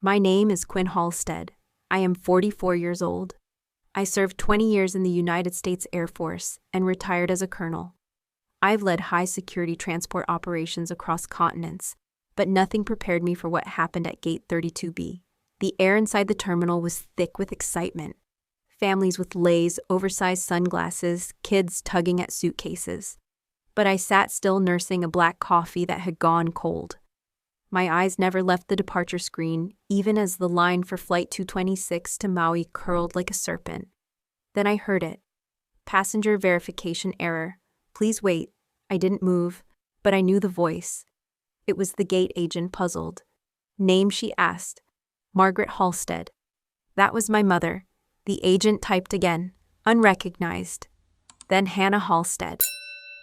My name is Quinn Halstead. I am 44 years old. I served 20 years in the United States Air Force and retired as a colonel. I've led high-security transport operations across continents, but nothing prepared me for what happened at Gate 32B. The air inside the terminal was thick with excitement. Families with leis, oversized sunglasses, kids tugging at suitcases. But I sat still nursing a black coffee that had gone cold. My eyes never left the departure screen, even as the line for Flight 226 to Maui curled like a serpent. Then I heard it. Passenger verification error. Please wait. I didn't move, but I knew the voice. It was the gate agent, puzzled. Name, she asked. Margaret Halstead. That was my mother. The agent typed again. Unrecognized. Then Hannah Halstead.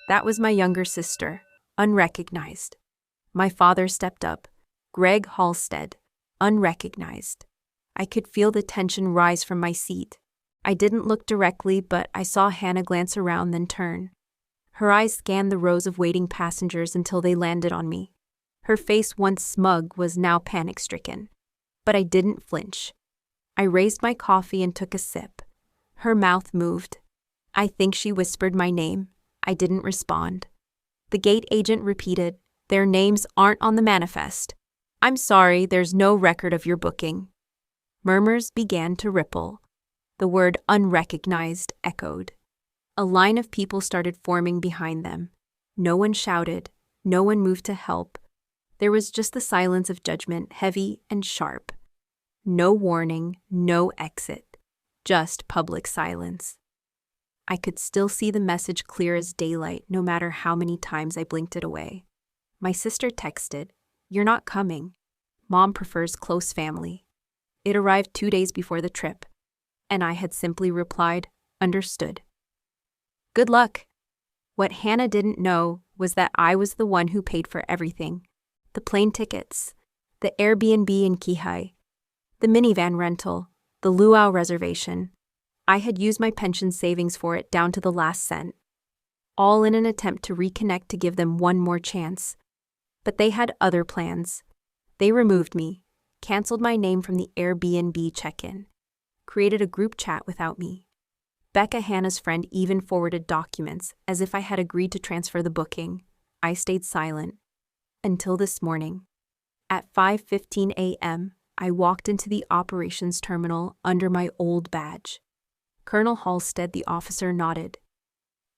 That was my younger sister. Unrecognized. My father stepped up. Greg Halstead. Unrecognized. I could feel the tension rise from my seat. I didn't look directly, but I saw Hannah glance around, then turn. Her eyes scanned the rows of waiting passengers until they landed on me. Her face, once smug, was now panic-stricken. But I didn't flinch. I raised my coffee and took a sip. Her mouth moved. I think she whispered my name. I didn't respond. The gate agent repeated, "Their names aren't on the manifest. I'm sorry, there's no record of your booking." Murmurs began to ripple. The word unrecognized echoed. A line of people started forming behind them. No one shouted. No one moved to help. There was just the silence of judgment, heavy and sharp. No warning, no exit. Just public silence. I could still see the message clear as daylight, no matter how many times I blinked it away. My sister texted, "You're not coming. Mom prefers close family." It arrived 2 days before the trip, and I had simply replied, "Understood." Good luck. What Hannah didn't know was that I was the one who paid for everything. The plane tickets, the Airbnb in Kihei, the minivan rental, the luau reservation. I had used my pension savings for it down to the last cent. All in an attempt to reconnect to give them one more chance. But they had other plans. They removed me, canceled my name from the Airbnb check-in, created a group chat without me. Becca, Hannah's friend, even forwarded documents as if I had agreed to transfer the booking. I stayed silent. Until this morning. At 5:15 a.m., I walked into the operations terminal under my old badge. Colonel Halstead, the officer, nodded.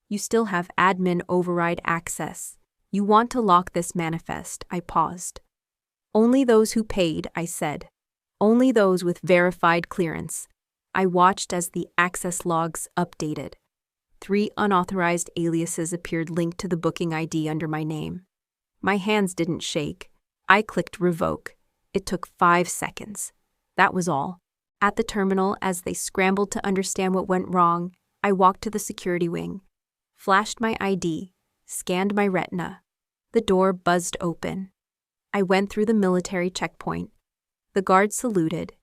"You still have admin override access. You want to lock this manifest." I paused. "Only those who paid," I said. "Only those with verified clearance." I watched as the access logs updated. 3 unauthorized aliases appeared linked to the booking ID under my name. My hands didn't shake. I clicked revoke. It took 5 seconds. That was all. At the terminal, as they scrambled to understand what went wrong, I walked to the security wing, flashed my ID, scanned my retina. The door buzzed open. I went through the military checkpoint. The guard saluted.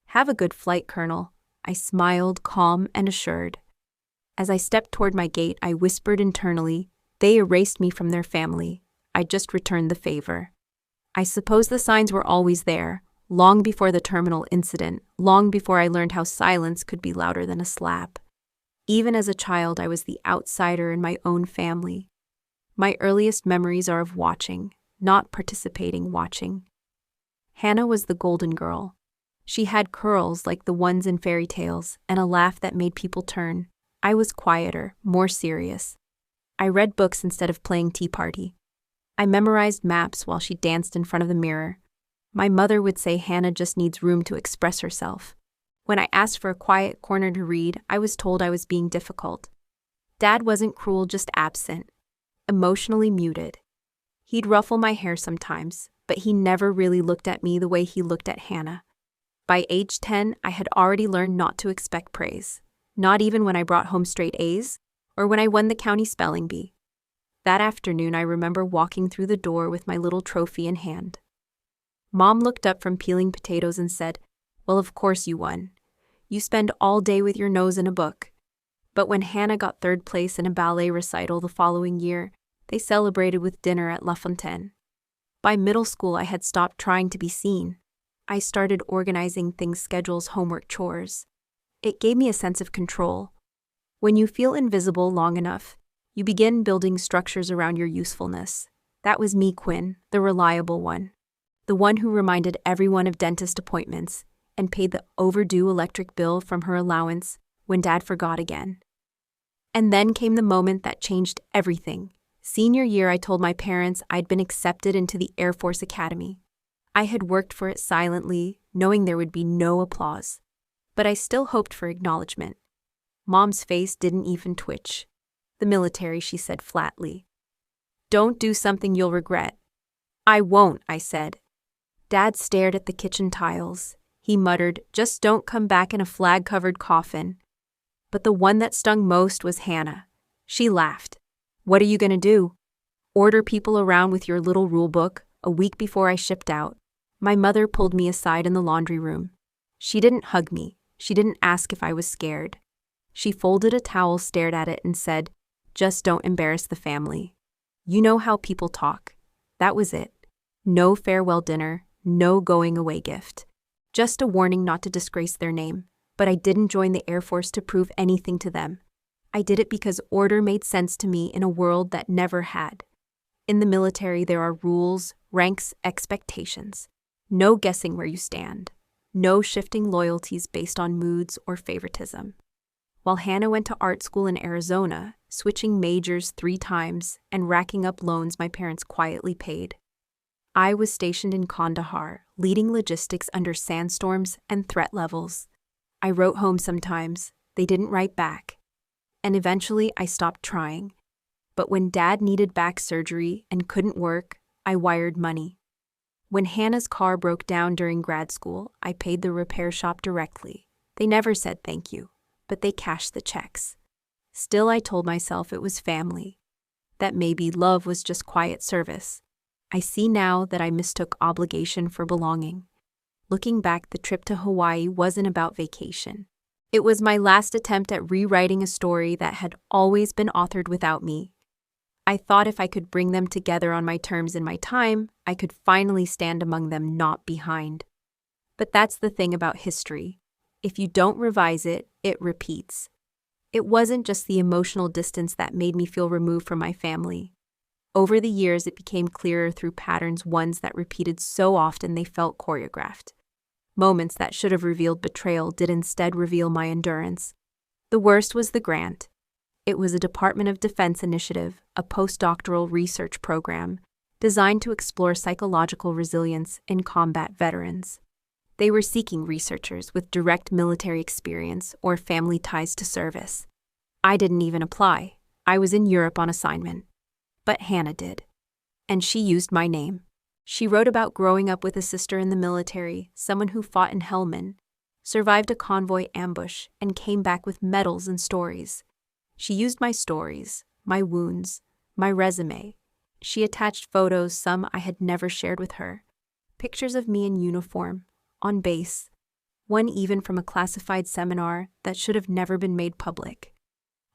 "Have a good flight, Colonel." I smiled, calm and assured. As I stepped toward my gate, I whispered internally, "They erased me from their family. I just returned the favor." I suppose the signs were always there, long before the terminal incident, long before I learned how silence could be louder than a slap. Even as a child, I was the outsider in my own family. My earliest memories are of watching, not participating, watching. Hannah was the golden girl. She had curls like the ones in fairy tales and a laugh that made people turn. I was quieter, more serious. I read books instead of playing tea party. I memorized maps while she danced in front of the mirror. My mother would say Hannah just needs room to express herself. When I asked for a quiet corner to read, I was told I was being difficult. Dad wasn't cruel, just absent, emotionally muted. He'd ruffle my hair sometimes, but he never really looked at me the way he looked at Hannah. By age 10, I had already learned not to expect praise, not even when I brought home straight A's or when I won the county spelling bee. That afternoon, I remember walking through the door with my little trophy in hand. Mom looked up from peeling potatoes and said, "Well, of course you won. You spend all day with your nose in a book." But when Hannah got 3rd place in a ballet recital the following year, they celebrated with dinner at La Fontaine. By middle school, I had stopped trying to be seen. I started organizing things, schedules, homework, chores. It gave me a sense of control. When you feel invisible long enough, you begin building structures around your usefulness. That was me, Quinn, the reliable one. The one who reminded everyone of dentist appointments and paid the overdue electric bill from her allowance when Dad forgot again. And then came the moment that changed everything. Senior year, I told my parents I'd been accepted into the Air Force Academy. I had worked for it silently, knowing there would be no applause. But I still hoped for acknowledgement. Mom's face didn't even twitch. "The military," she said flatly. "Don't do something you'll regret." "I won't," I said. Dad stared at the kitchen tiles. He muttered, "Just don't come back in a flag-covered coffin." But the one that stung most was Hannah. She laughed. "What are you going to do? Order people around with your little rule book?" A week before I shipped out, my mother pulled me aside in the laundry room. She didn't hug me. She didn't ask if I was scared. She folded a towel, stared at it, and said, "Just don't embarrass the family. You know how people talk." That was it. No farewell dinner, no going away gift. Just a warning not to disgrace their name. But I didn't join the Air Force to prove anything to them. I did it because order made sense to me in a world that never had. In the military, there are rules, ranks, expectations. No guessing where you stand. No shifting loyalties based on moods or favoritism. While Hannah went to art school in Arizona, switching majors 3 times and racking up loans my parents quietly paid, I was stationed in Kandahar, leading logistics under sandstorms and threat levels. I wrote home sometimes. They didn't write back. And eventually I stopped trying. But when Dad needed back surgery and couldn't work, I wired money. When Hannah's car broke down during grad school, I paid the repair shop directly. They never said thank you, but they cashed the checks. Still, I told myself it was family, that maybe love was just quiet service. I see now that I mistook obligation for belonging. Looking back, the trip to Hawaii wasn't about vacation. It was my last attempt at rewriting a story that had always been authored without me. I thought if I could bring them together on my terms in my time, I could finally stand among them, not behind. But that's the thing about history. If you don't revise it, it repeats. It wasn't just the emotional distance that made me feel removed from my family. Over the years, it became clearer through patterns, ones that repeated so often they felt choreographed. Moments that should have revealed betrayal did instead reveal my endurance. The worst was the grant. It was a Department of Defense initiative, a postdoctoral research program designed to explore psychological resilience in combat veterans. They were seeking researchers with direct military experience or family ties to service. I didn't even apply. I was in Europe on assignment. But Hannah did. And she used my name. She wrote about growing up with a sister in the military, someone who fought in Helmand, survived a convoy ambush, and came back with medals and stories. She used my stories, my wounds, my resume. She attached photos, some I had never shared with her. Pictures of me in uniform, on base, one even from a classified seminar that should have never been made public.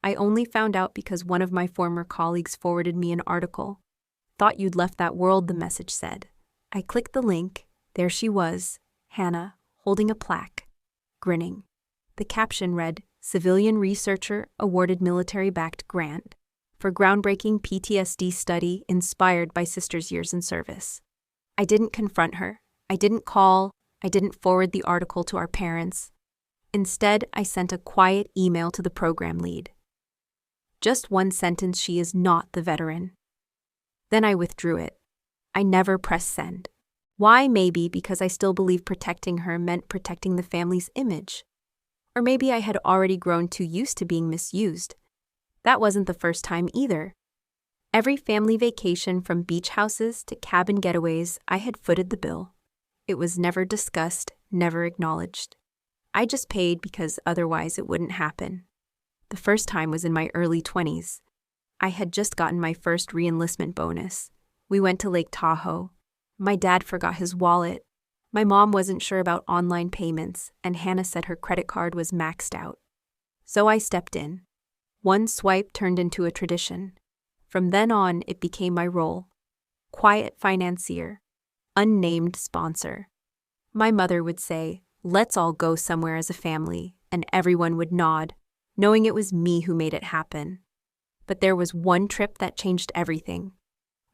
I only found out because one of my former colleagues forwarded me an article. "Thought you'd left that world," the message said. I clicked the link. There she was, Hannah, holding a plaque, grinning. The caption read, "Civilian researcher awarded military-backed grant for groundbreaking PTSD study inspired by sister's years in service." I didn't confront her. I didn't call. I didn't forward the article to our parents. Instead, I sent a quiet email to the program lead. Just one sentence: "She is not the veteran." Then I withdrew it. I never pressed send. Why? Maybe because I still believed protecting her meant protecting the family's image. Or maybe I had already grown too used to being misused. That wasn't the first time either. Every family vacation, from beach houses to cabin getaways, I had footed the bill. It was never discussed, never acknowledged. I just paid because otherwise it wouldn't happen. The first time was in my early 20s. I had just gotten my first re-enlistment bonus. We went to Lake Tahoe. My dad forgot his wallet. My mom wasn't sure about online payments, and Hannah said her credit card was maxed out. So I stepped in. One swipe turned into a tradition. From then on, it became my role. Quiet financier. Unnamed sponsor. My mother would say, "Let's all go somewhere as a family," and everyone would nod, knowing it was me who made it happen. But there was one trip that changed everything.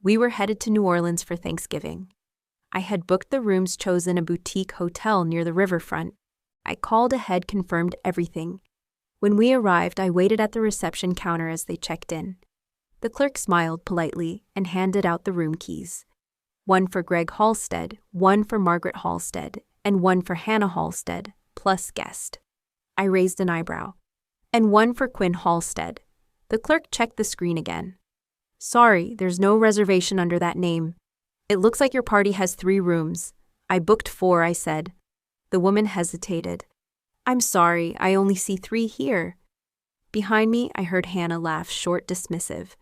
We were headed to New Orleans for Thanksgiving. I had booked the rooms chosen a boutique hotel near the riverfront. I called ahead, confirmed everything. When we arrived, I waited at the reception counter as they checked in. The clerk smiled politely and handed out the room keys. One for Greg Halstead, one for Margaret Halstead, and one for Hannah Halstead, plus guest. I raised an eyebrow. And one for Quinn Halstead. The clerk checked the screen again. "Sorry, there's no reservation under that name. It looks like your party has 3 rooms. I booked 4, I said. The woman hesitated. "I'm sorry, I only see 3 here." Behind me, I heard Hannah laugh, short, dismissive.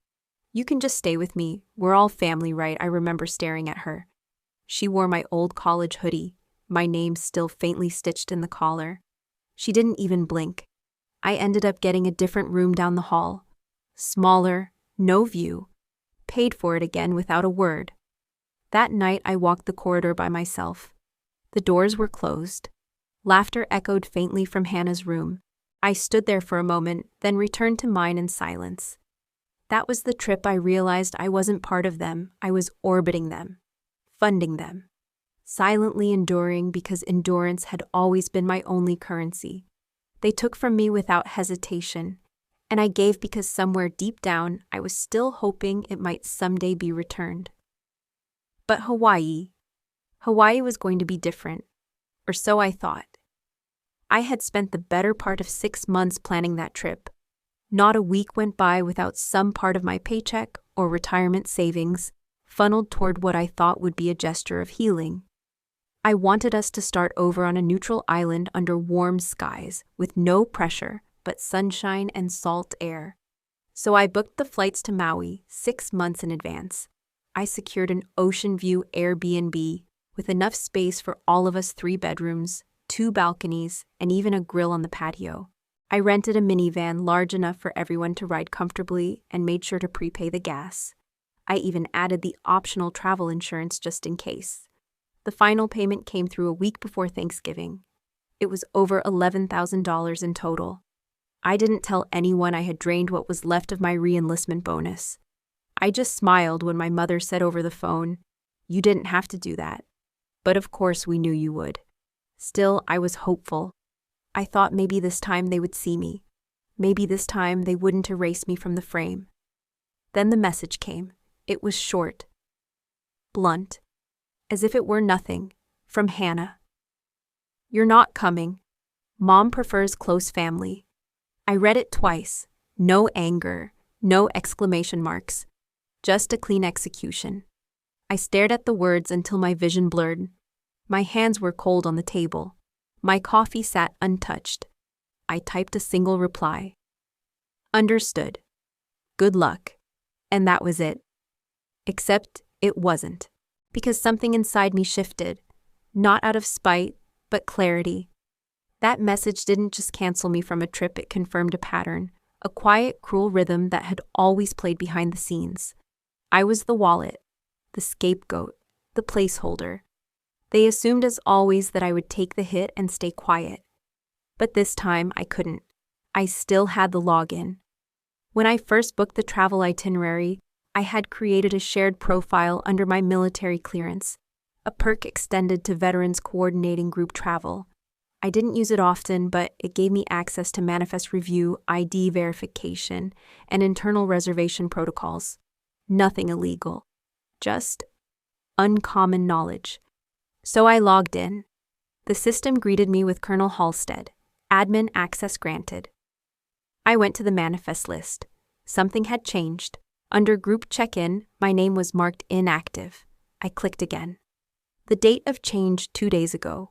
"You can just stay with me. We're all family, right?" I remember staring at her. She wore my old college hoodie, my name still faintly stitched in the collar. She didn't even blink. I ended up getting a different room down the hall. Smaller, no view. Paid for it again without a word. That night, I walked the corridor by myself. The doors were closed. Laughter echoed faintly from Hannah's room. I stood there for a moment, then returned to mine in silence. That was the trip I realized I wasn't part of them. I was orbiting them, funding them, silently enduring because endurance had always been my only currency. They took from me without hesitation, and I gave because somewhere deep down I was still hoping it might someday be returned. But Hawaii was going to be different, or so I thought. I had spent the better part of 6 months planning that trip. Not a week went by without some part of my paycheck or retirement savings funneled toward what I thought would be a gesture of healing. I wanted us to start over on a neutral island under warm skies, with no pressure but sunshine and salt air. So I booked the flights to Maui 6 months in advance. I secured an ocean view Airbnb with enough space for all of us, 3 bedrooms, 2 balconies, and even a grill on the patio. I rented a minivan large enough for everyone to ride comfortably and made sure to prepay the gas. I even added the optional travel insurance just in case. The final payment came through a week before Thanksgiving. It was over $11,000 in total. I didn't tell anyone I had drained what was left of my re-enlistment bonus. I just smiled when my mother said over the phone, "You didn't have to do that." But of course we knew you would. Still, I was hopeful. I thought maybe this time they would see me. Maybe this time they wouldn't erase me from the frame. Then the message came. It was short, blunt, as if it were nothing, from Hannah. "You're not coming. Mom prefers close family." I read it twice. No anger, no exclamation marks, just a clean execution. I stared at the words until my vision blurred. My hands were cold on the table. My coffee sat untouched. I typed a single reply. "Understood. Good luck." And that was it. Except it wasn't, because something inside me shifted, not out of spite, but clarity. That message didn't just cancel me from a trip, it confirmed a pattern, a quiet, cruel rhythm that had always played behind the scenes. I was the wallet, the scapegoat, the placeholder. They assumed as always that I would take the hit and stay quiet. But this time I couldn't. I still had the login. When I first booked the travel itinerary, I had created a shared profile under my military clearance, a perk extended to veterans coordinating group travel. I didn't use it often, but it gave me access to manifest review, ID verification, and internal reservation protocols. Nothing illegal, just uncommon knowledge. So I logged in. The system greeted me with Colonel Halstead, admin access granted. I went to the manifest list. Something had changed. Under group check-in, my name was marked inactive. I clicked again. The date of change 2 days ago.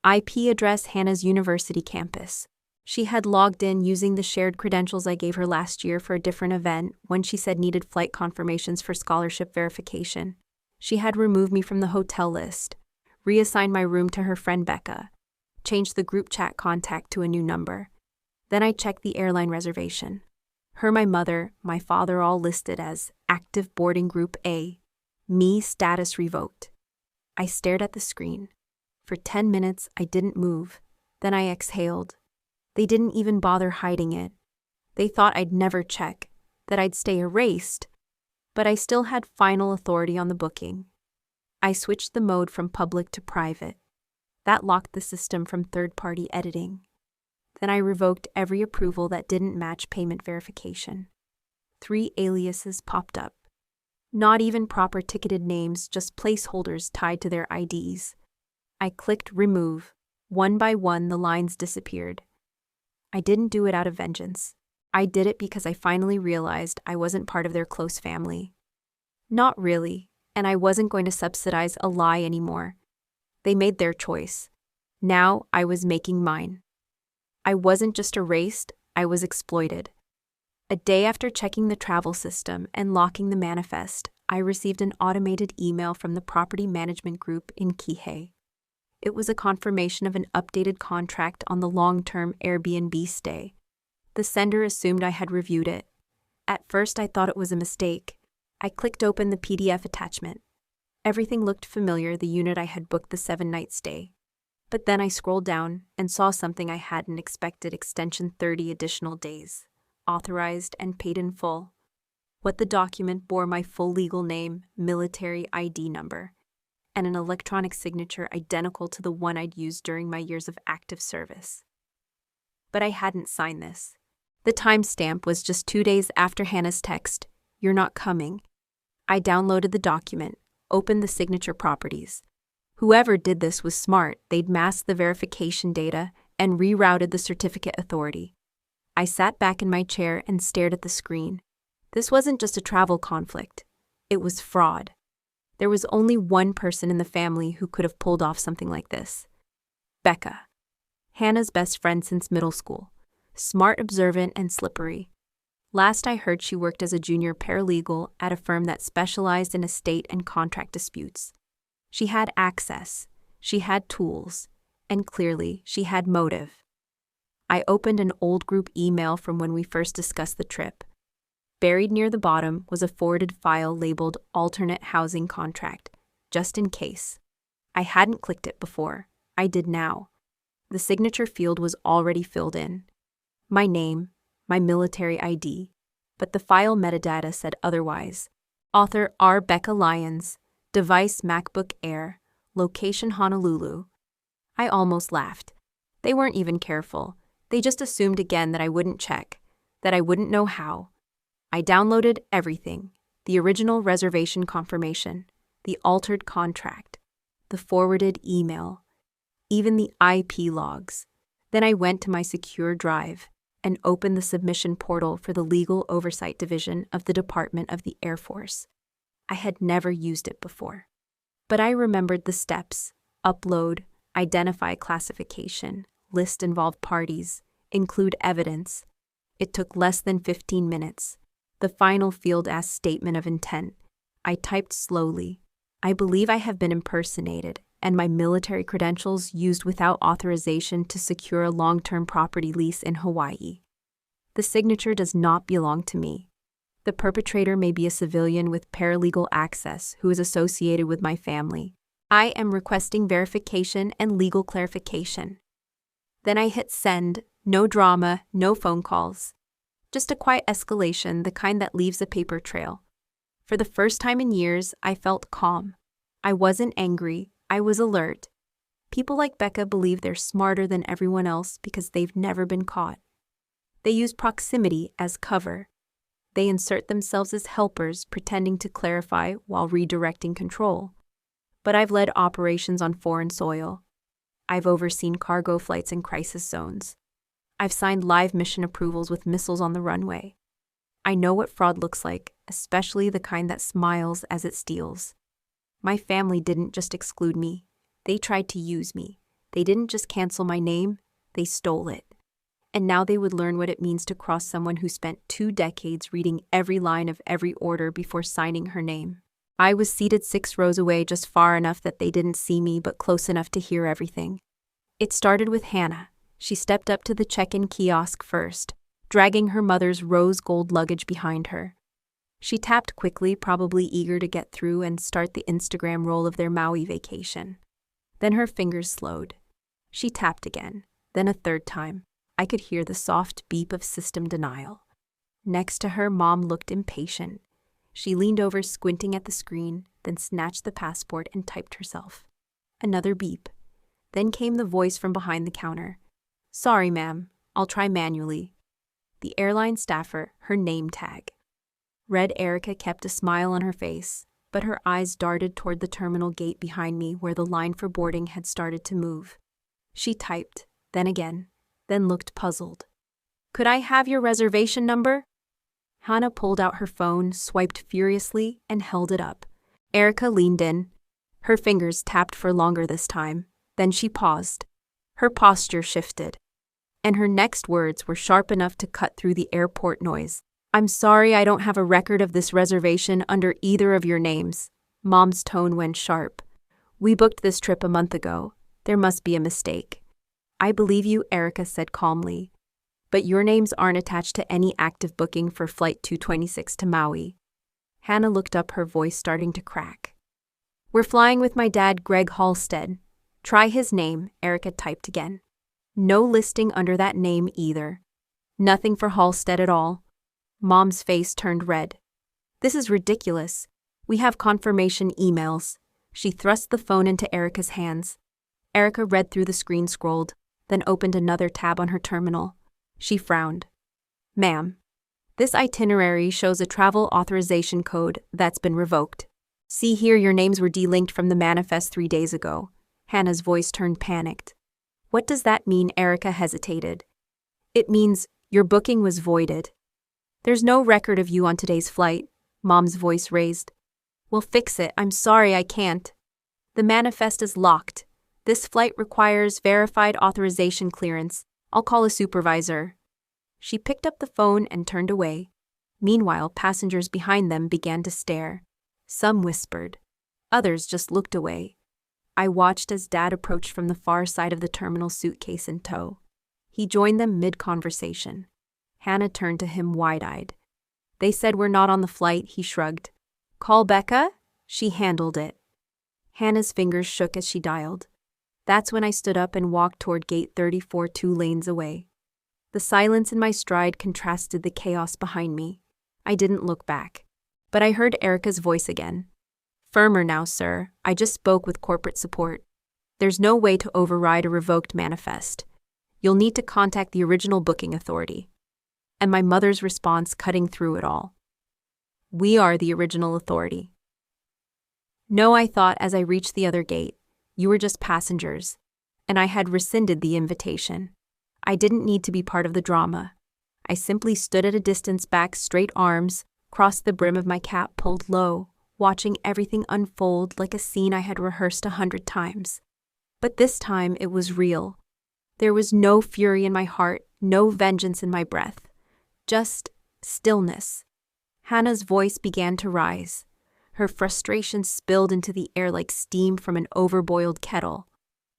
IP address Hannah's university campus. She had logged in using the shared credentials I gave her last year for a different event when she said needed flight confirmations for scholarship verification. She had removed me from the hotel list, reassigned my room to her friend Becca, changed the group chat contact to a new number. Then I checked the airline reservation. Her, my mother, my father all listed as active boarding group A. Me status revoked. I stared at the screen. For 10 minutes, I didn't move. Then I exhaled. They didn't even bother hiding it. They thought I'd never check, that I'd stay erased. But I still had final authority on the booking. I switched the mode from public to private. That locked the system from third-party editing. Then I revoked every approval that didn't match payment verification. 3 aliases popped up. Not even proper ticketed names, just placeholders tied to their IDs. I clicked remove. One by one, the lines disappeared. I didn't do it out of vengeance. I did it because I finally realized I wasn't part of their close family. Not really, and I wasn't going to subsidize a lie anymore. They made their choice. Now I was making mine. I wasn't just erased, I was exploited. A day after checking the travel system and locking the manifest, I received an automated email from the property management group in Kihei. It was a confirmation of an updated contract on the long-term Airbnb stay. The sender assumed I had reviewed it. At first, I thought it was a mistake. I clicked open the PDF attachment. Everything looked familiar, the unit I had booked the 7-night stay. But then I scrolled down and saw something I hadn't expected: extension 30 additional days. Authorized and paid in full. What the document bore my full legal name, military ID number, and an electronic signature identical to the one I'd used during my years of active service. But I hadn't signed this. The timestamp was just 2 days after Hannah's text, "You're not coming." I downloaded the document, opened the signature properties. Whoever did this was smart. They'd masked the verification data and rerouted the certificate authority. I sat back in my chair and stared at the screen. This wasn't just a travel conflict. It was fraud. There was only one person in the family who could have pulled off something like this. Becca. Hannah's best friend since middle school. Smart, observant, and slippery. Last I heard, she worked as a junior paralegal at a firm that specialized in estate and contract disputes. She had access, she had tools, and clearly she had motive. I opened an old group email from when we first discussed the trip. Buried near the bottom was a forwarded file labeled alternate housing contract, just in case. I hadn't clicked it before. I did now. The signature field was already filled in. My name, my military ID, but the file metadata said otherwise. Author R. Becca Lyons, device MacBook Air, location Honolulu. I almost laughed. They weren't even careful. They just assumed again that I wouldn't check, that I wouldn't know how. I downloaded everything: the original reservation confirmation, the altered contract, the forwarded email, even the IP logs. Then I went to my secure drive and opened the submission portal for the Legal Oversight Division of the Department of the Air Force. I had never used it before. But I remembered the steps: upload, identify classification, list involved parties, include evidence. It took less than 15 minutes. The final field asked statement of intent. I typed slowly. I believe I have been impersonated and my military credentials used without authorization to secure a long-term property lease in Hawaii. The signature does not belong to me. The perpetrator may be a civilian with paralegal access who is associated with my family. I am requesting verification and legal clarification. Then I hit send. No drama, no phone calls. Just a quiet escalation, the kind that leaves a paper trail. For the first time in years, I felt calm. I wasn't angry, I was alert. People like Becca believe they're smarter than everyone else because they've never been caught. They use proximity as cover. They insert themselves as helpers, pretending to clarify while redirecting control. But I've led operations on foreign soil. I've overseen cargo flights in crisis zones. I've signed live mission approvals with missiles on the runway. I know what fraud looks like, especially the kind that smiles as it steals. My family didn't just exclude me. They tried to use me. They didn't just cancel my name, they stole it. And now they would learn what it means to cross someone who spent 2 decades reading every line of every order before signing her name. I was seated 6 rows away, just far enough that they didn't see me, but close enough to hear everything. It started with Hannah. She stepped up to the check-in kiosk first, dragging her mother's rose gold luggage behind her. She tapped quickly, probably eager to get through and start the Instagram roll of their Maui vacation. Then her fingers slowed. She tapped again, then a third time. I could hear the soft beep of system denial. Next to her, Mom looked impatient. She leaned over, squinting at the screen, then snatched the passport and typed herself. Another beep. Then came the voice from behind the counter. "Sorry, ma'am. I'll try manually." The airline staffer, her name tag. Red Erica kept a smile on her face, but her eyes darted toward the terminal gate behind me where the line for boarding had started to move. She typed, then again, then looked puzzled. "Could I have your reservation number?" Hannah pulled out her phone, swiped furiously, and held it up. Erica leaned in. Her fingers tapped for longer this time. Then she paused. Her posture shifted. And her next words were sharp enough to cut through the airport noise. "I'm sorry, I don't have a record of this reservation under either of your names." Mom's tone went sharp. "We booked this trip a month ago. There must be a mistake." "I believe you," Erica said calmly. "But your names aren't attached to any active booking for Flight 226 to Maui." Hannah looked up, her voice starting to crack. "We're flying with my dad, Greg Halstead. Try his name," Erica typed again. No listing under that name either. Nothing for Halstead at all. Mom's face turned red. "This is ridiculous. We have confirmation emails." She thrust the phone into Erica's hands. Erica read through the screen, scrolled, then opened another tab on her terminal. She frowned. "Ma'am, this itinerary shows a travel authorization code that's been revoked. See here, your names were delinked from the manifest 3 days ago." Hannah's voice turned panicked. "What does that mean?" Erica hesitated. "It means your booking was voided. There's no record of you on today's flight." Mom's voice raised. "We'll fix it. I'm sorry, I can't. The manifest is locked. This flight requires verified authorization clearance. I'll call a supervisor." She picked up the phone and turned away. Meanwhile, passengers behind them began to stare. Some whispered. Others just looked away. I watched as Dad approached from the far side of the terminal, suitcase in tow. He joined them mid-conversation. Hannah turned to him wide-eyed. "They said we're not on the flight," he shrugged. "Call Becca?" She handled it. Hannah's fingers shook as she dialed. That's when I stood up and walked toward gate 34, 2 lanes away. The silence in my stride contrasted the chaos behind me. I didn't look back. But I heard Erica's voice again. "Firmer now, sir. I just spoke with corporate support. There's no way to override a revoked manifest. You'll need to contact the original booking authority." And my mother's response cutting through it all. "We are the original authority." "No," I thought as I reached the other gate. "You were just passengers." And I had rescinded the invitation. I didn't need to be part of the drama. I simply stood at a distance back, straight arms, crossed the brim of my cap pulled low, watching everything unfold like a scene I had rehearsed 100 times. But this time it was real. There was no fury in my heart, no vengeance in my breath. Just stillness. Hannah's voice began to rise. Her frustration spilled into the air like steam from an overboiled kettle.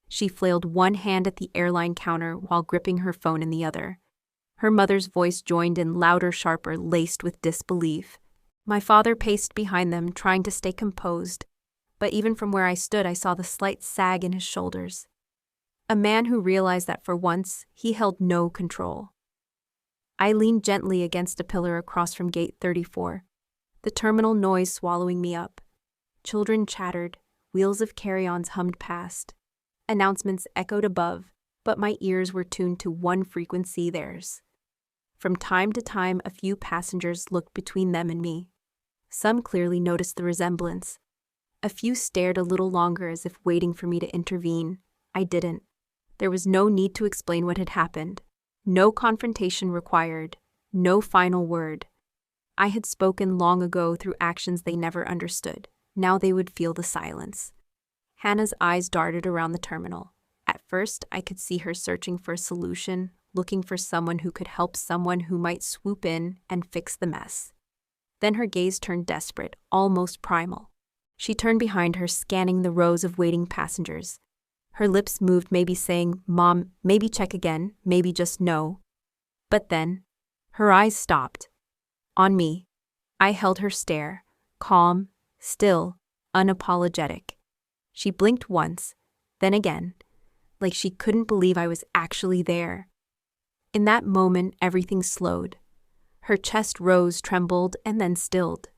She flailed one hand at the airline counter while gripping her phone in the other. Her mother's voice joined in, louder, sharper, laced with disbelief. My father paced behind them, trying to stay composed, but even from where I stood I saw the slight sag in his shoulders. A man who realized that for once he held no control. I leaned gently against a pillar across from gate 34, the terminal noise swallowing me up. Children chattered, wheels of carry-ons hummed past. Announcements echoed above, but my ears were tuned to one frequency, theirs. From time to time, a few passengers looked between them and me. Some clearly noticed the resemblance. A few stared a little longer as if waiting for me to intervene. I didn't. There was no need to explain what had happened. No confrontation required. No final word. I had spoken long ago through actions they never understood. Now they would feel the silence. Hannah's eyes darted around the terminal. At first, I could see her searching for a solution, looking for someone who could help, someone who might swoop in and fix the mess. Then her gaze turned desperate, almost primal. She turned behind her, scanning the rows of waiting passengers. Her lips moved, maybe saying, "Mom, maybe check again, maybe just no." But then, her eyes stopped. On me. I held her stare, calm, still, unapologetic. She blinked once, then again, like she couldn't believe I was actually there. In that moment, everything slowed. Her chest rose, trembled, and then stilled.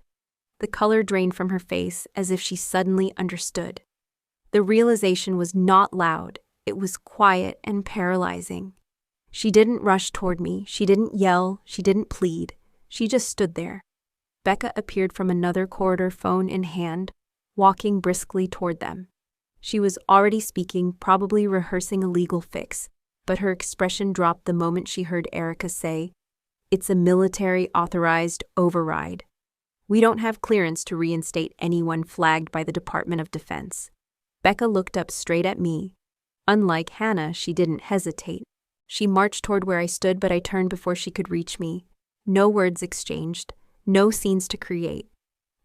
The color drained from her face as if she suddenly understood. The realization was not loud, it was quiet and paralyzing. She didn't rush toward me, she didn't yell, she didn't plead. She just stood there. Becca appeared from another corridor, phone in hand, walking briskly toward them. She was already speaking, probably rehearsing a legal fix, but her expression dropped the moment she heard Erica say, "It's a military-authorized override. We don't have clearance to reinstate anyone flagged by the Department of Defense." Becca looked up straight at me. Unlike Hannah, she didn't hesitate. She marched toward where I stood, but I turned before she could reach me. No words exchanged, no scenes to create.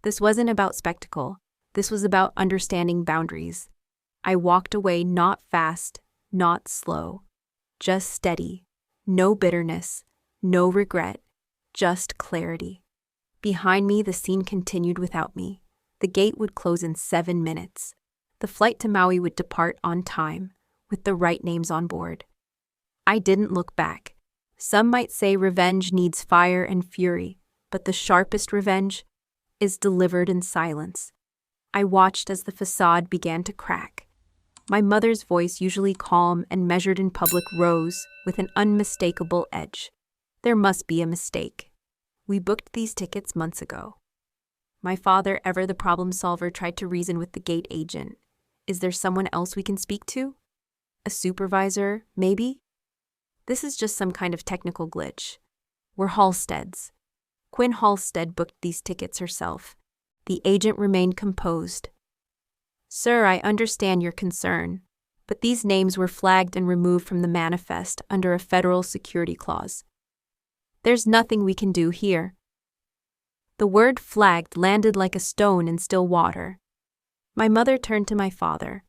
This wasn't about spectacle. This was about understanding boundaries. I walked away, not fast, not slow, just steady. No bitterness, no regret, just clarity. Behind me, the scene continued without me. The gate would close in 7 minutes. The flight to Maui would depart on time, with the right names on board. I didn't look back. Some might say revenge needs fire and fury, but the sharpest revenge is delivered in silence. I watched as the facade began to crack. My mother's voice, usually calm and measured in public, rose with an unmistakable edge. There must be a mistake. We booked these tickets months ago. My father, ever the problem solver, tried to reason with the gate agent. Is there someone else we can speak to? A supervisor, maybe? This is just some kind of technical glitch. We're Halsteads. Quinn Halstead booked these tickets herself. The agent remained composed. Sir, I understand your concern, but these names were flagged and removed from the manifest under a federal security clause. There's nothing we can do here. The word flagged landed like a stone in still water. My mother turned to my father.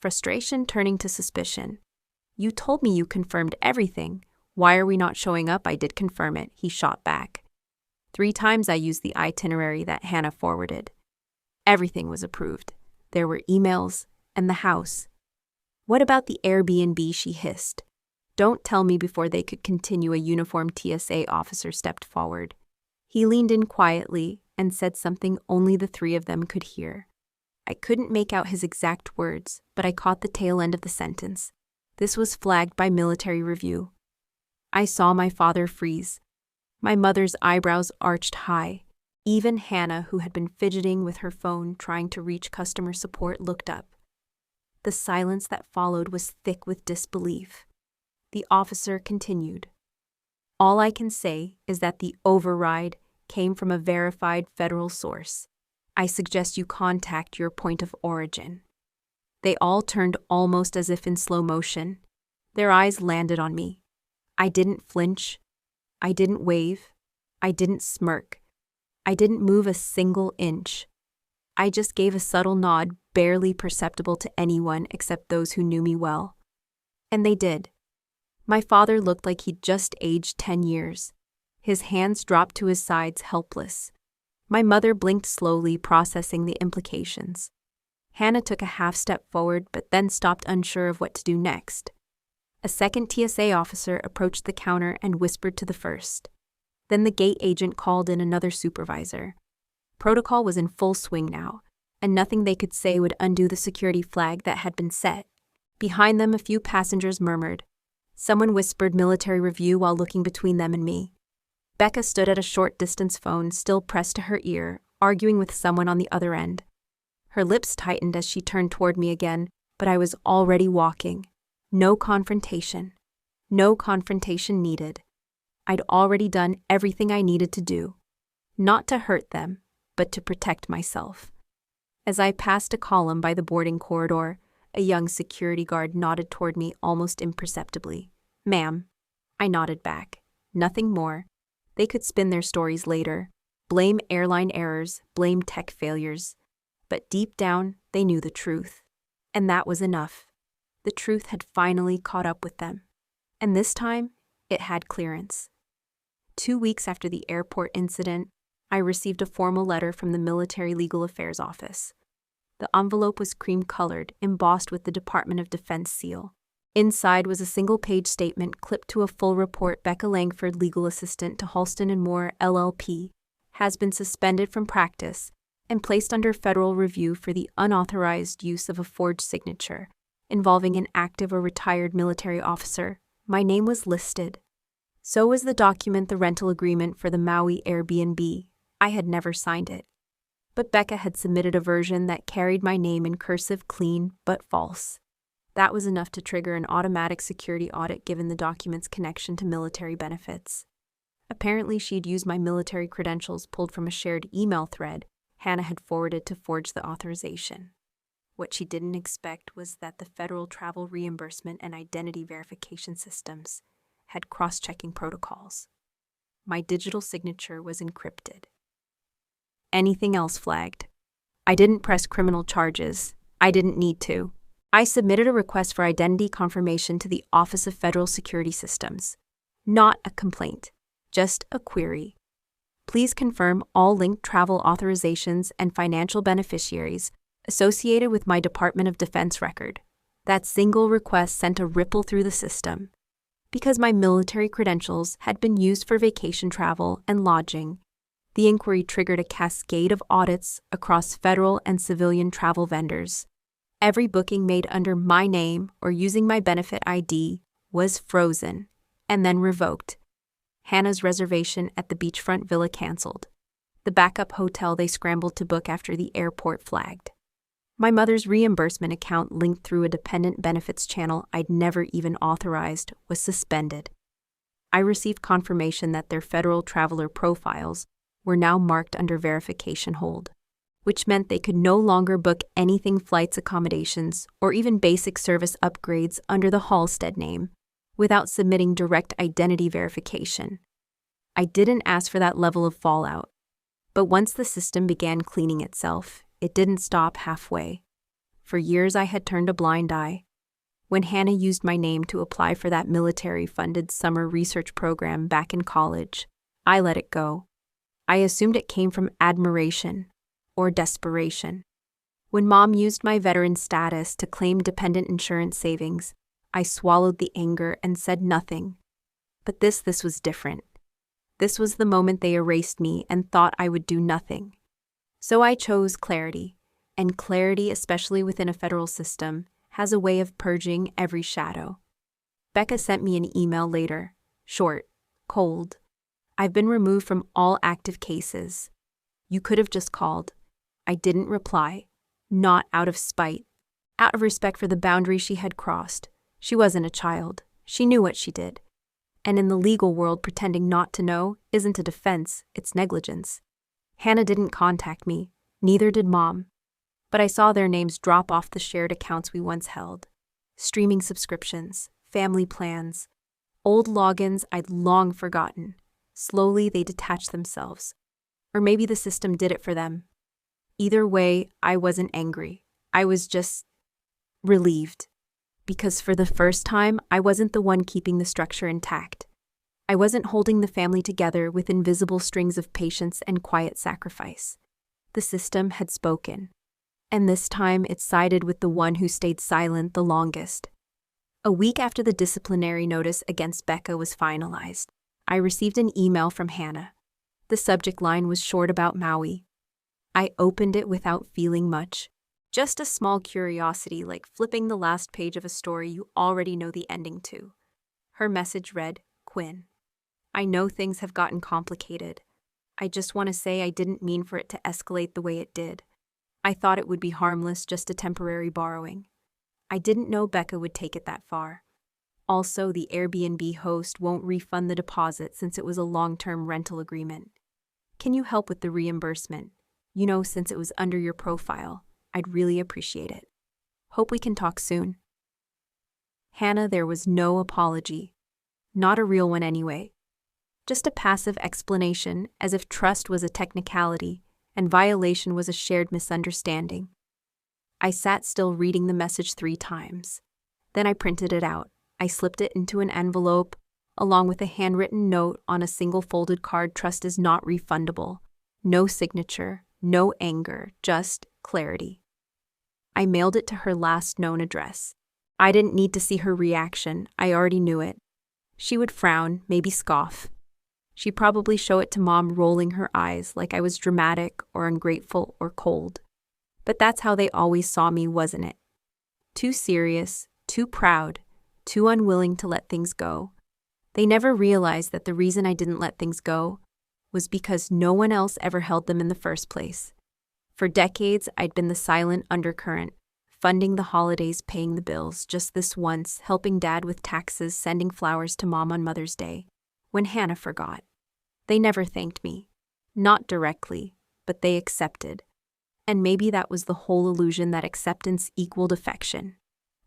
Frustration turning to suspicion. You told me you confirmed everything. Why are we not showing up? I did confirm it, he shot back. 3 times I used the itinerary that Hannah forwarded. Everything was approved. There were emails and the house. What about the Airbnb? She hissed. Don't tell me. Before they could continue, a uniformed TSA officer stepped forward. He leaned in quietly and said something only the 3 of them could hear. I couldn't make out his exact words, but I caught the tail end of the sentence. This was flagged by military review. I saw my father freeze. My mother's eyebrows arched high. Even Hannah, who had been fidgeting with her phone trying to reach customer support, looked up. The silence that followed was thick with disbelief. The officer continued. All I can say is that the override came from a verified federal source. I suggest you contact your point of origin. They all turned almost as if in slow motion. Their eyes landed on me. I didn't flinch. I didn't wave. I didn't smirk. I didn't move a single inch. I just gave a subtle nod, barely perceptible to anyone except those who knew me well. And they did. My father looked like he'd just aged 10 years. His hands dropped to his sides, helpless. My mother blinked slowly, processing the implications. Hannah took a half step forward, but then stopped, unsure of what to do next. A second TSA officer approached the counter and whispered to the first. Then the gate agent called in another supervisor. Protocol was in full swing now, and nothing they could say would undo the security flag that had been set. Behind them, a few passengers murmured. Someone whispered military review while looking between them and me. Becca stood at a short distance, phone still pressed to her ear, arguing with someone on the other end. Her lips tightened as she turned toward me again, but I was already walking. No confrontation. No confrontation needed. I'd already done everything I needed to do. Not to hurt them, but to protect myself. As I passed a column by the boarding corridor, a young security guard nodded toward me almost imperceptibly. Ma'am. I nodded back. Nothing more. They could spin their stories later. Blame airline errors, blame tech failures. But deep down, they knew the truth. And that was enough. The truth had finally caught up with them. And this time, it had clearance. 2 weeks after the airport incident, I received a formal letter from the Military Legal Affairs Office. The envelope was cream-colored, embossed with the Department of Defense seal. Inside was a single-page statement clipped to a full report. Becca Langford, legal assistant to Halstead & Moore, LLP, has been suspended from practice and placed under federal review for the unauthorized use of a forged signature involving an active or retired military officer. My name was listed. So was the document, the rental agreement for the Maui Airbnb. I had never signed it. But Becca had submitted a version that carried my name in cursive, clean but false. That was enough to trigger an automatic security audit given the document's connection to military benefits. Apparently, she'd used my military credentials pulled from a shared email thread Hannah had forwarded to forge the authorization. What she didn't expect was that the federal travel reimbursement and identity verification systems had cross-checking protocols. My digital signature was encrypted. Anything else flagged. I didn't press criminal charges. I didn't need to. I submitted a request for identity confirmation to the Office of Federal Security Systems. Not a complaint, just a query. Please confirm all linked travel authorizations and financial beneficiaries associated with my Department of Defense record. That single request sent a ripple through the system. Because my military credentials had been used for vacation travel and lodging, the inquiry triggered a cascade of audits across federal and civilian travel vendors. Every booking made under my name or using my benefit ID was frozen and then revoked. Hannah's reservation at the beachfront villa canceled. The backup hotel they scrambled to book after the airport flagged. My mother's reimbursement account linked through a dependent benefits channel I'd never even authorized was suspended. I received confirmation that their federal traveler profiles were now marked under verification hold, which meant they could no longer book anything flights, accommodations, or even basic service upgrades under the Halstead name without submitting direct identity verification. I didn't ask for that level of fallout, but once the system began cleaning itself, it didn't stop halfway. For years I had turned a blind eye. When Hannah used my name to apply for that military-funded summer research program back in college, I let it go. I assumed it came from admiration or desperation. When Mom used my veteran status to claim dependent insurance savings, I swallowed the anger and said nothing. But this was different. This was the moment they erased me and thought I would do nothing. So I chose clarity, and clarity, especially within a federal system, has a way of purging every shadow. Becca sent me an email later, short, cold. I've been removed from all active cases. You could have just called. I didn't reply, not out of spite, out of respect for the boundary she had crossed. She wasn't a child. She knew what she did. And in the legal world, pretending not to know isn't a defense, it's negligence. Hannah didn't contact me, neither did Mom. But I saw their names drop off the shared accounts we once held. Streaming subscriptions, family plans, old logins I'd long forgotten. Slowly they detached themselves. Or maybe the system did it for them. Either way, I wasn't angry. I was just relieved. Because for the first time, I wasn't the one keeping the structure intact. I wasn't holding the family together with invisible strings of patience and quiet sacrifice. The system had spoken. And this time it sided with the one who stayed silent the longest. A week after the disciplinary notice against Becca was finalized, I received an email from Hannah. The subject line was short about Maui. I opened it without feeling much. Just a small curiosity, like flipping the last page of a story you already know the ending to. Her message read, Quinn. I know things have gotten complicated. I just want to say I didn't mean for it to escalate the way it did. I thought it would be harmless, just a temporary borrowing. I didn't know Becca would take it that far. Also, the Airbnb host won't refund the deposit since it was a long-term rental agreement. Can you help with the reimbursement? Since it was under your profile, I'd really appreciate it. Hope we can talk soon. Hannah, there was no apology. Not a real one anyway. Just a passive explanation, as if trust was a technicality and violation was a shared misunderstanding. I sat still reading the message 3 times. Then I printed it out. I slipped it into an envelope, along with a handwritten note on a single folded card. Trust is not refundable. No signature, no anger, just clarity. I mailed it to her last known address. I didn't need to see her reaction, I already knew it. She would frown, maybe scoff. She'd probably show it to Mom rolling her eyes like I was dramatic or ungrateful or cold. But that's how they always saw me, wasn't it? Too serious, too proud, too unwilling to let things go. They never realized that the reason I didn't let things go was because no one else ever held them in the first place. For decades, I'd been the silent undercurrent, funding the holidays, paying the bills, just this once, helping Dad with taxes, sending flowers to Mom on Mother's Day, when Hannah forgot. They never thanked me. Not directly, but they accepted. And maybe that was the whole illusion, that acceptance equaled affection.